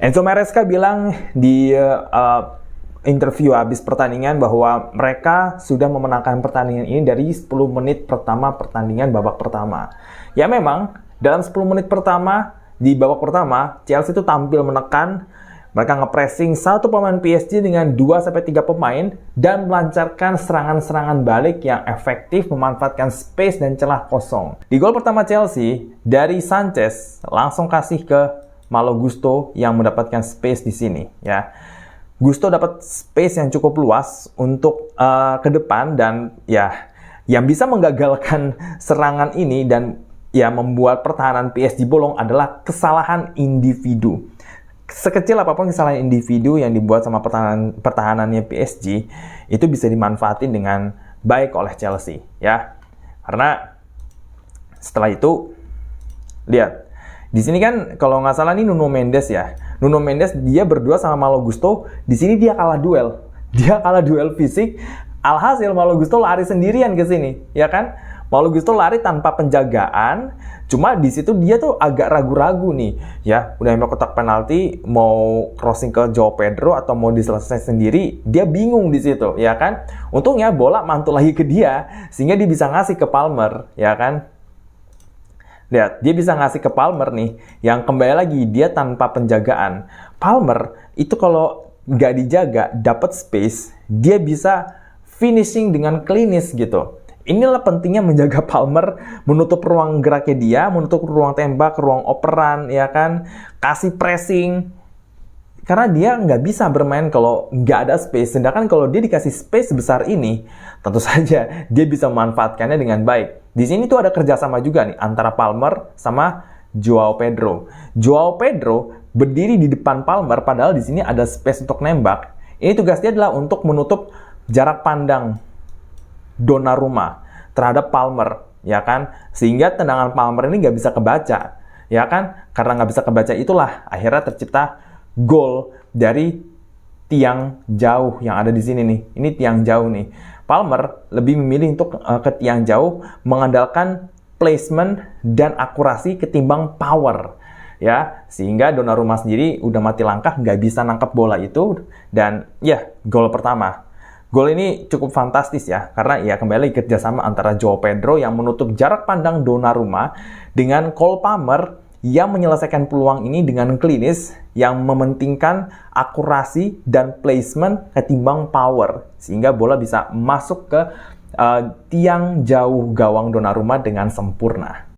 Enzo Maresca bilang di interview habis pertandingan bahwa mereka sudah memenangkan pertandingan ini dari 10 menit pertama pertandingan babak pertama. Ya memang, dalam 10 menit pertama, di babak pertama, Chelsea itu tampil menekan, mereka nge-pressing satu pemain PSG dengan 2-3 pemain dan melancarkan serangan-serangan balik yang efektif memanfaatkan space dan celah kosong. Di gol pertama Chelsea, dari Sanchez langsung kasih ke Malo Gusto yang mendapatkan space di sini ya. Gusto dapat space yang cukup luas untuk ke depan dan ya yang bisa menggagalkan serangan ini dan ya membuat pertahanan PSG bolong adalah kesalahan individu. Sekecil apapun kesalahan individu yang dibuat sama pertahanannya PSG itu bisa dimanfaatin dengan baik oleh Chelsea ya. Karena setelah itu lihat di sini kan kalau nggak salah ini Nuno Mendes ya. Nuno Mendes dia berdua sama Malo Gusto. Di sini dia kalah duel. Dia kalah duel fisik. Alhasil Malo Gusto lari sendirian ke sini, ya kan? Malo Gusto lari tanpa penjagaan. Cuma di situ dia tuh agak ragu-ragu nih, ya. Udah nyampe kotak penalti, mau crossing ke Joao Pedro atau mau diselesaikan sendiri, dia bingung di situ, ya kan? Untungnya bola mantul lagi ke dia sehingga dia bisa ngasih ke Palmer, ya kan? Lihat, dia bisa ngasih ke Palmer nih, yang kembali lagi dia tanpa penjagaan. Palmer itu kalau nggak dijaga, dapat space, dia bisa finishing dengan klinis gitu. Inilah pentingnya menjaga Palmer, menutup ruang geraknya dia, menutup ruang tembak, ruang operan, ya kan, kasih pressing. Karena dia nggak bisa bermain kalau nggak ada space. Sedangkan kalau dia dikasih space sebesar ini, tentu saja dia bisa memanfaatkannya dengan baik. Di sini tuh ada kerjasama juga nih antara Palmer sama Joao Pedro. Joao Pedro berdiri di depan Palmer, padahal di sini ada space untuk nembak. Ini tugas dia adalah untuk menutup jarak pandang Donnarumma terhadap Palmer, ya kan? Sehingga tendangan Palmer ini nggak bisa kebaca, ya kan? Karena nggak bisa kebaca itulah akhirnya tercipta gol dari tiang jauh yang ada di sini nih. Ini tiang jauh nih. Palmer lebih memilih untuk ke tiang jauh mengandalkan placement dan akurasi ketimbang power. Ya, sehingga Donnarumma sendiri udah mati langkah, nggak bisa nangkep bola itu. Dan ya, gol pertama. Gol ini cukup fantastis ya, karena ya kembali kerjasama antara Joao Pedro yang menutup jarak pandang Donnarumma dengan Cole Palmer yang menyelesaikan peluang ini dengan klinis yang mementingkan akurasi dan placement ketimbang power sehingga bola bisa masuk ke tiang jauh gawang Donnarumma dengan sempurna.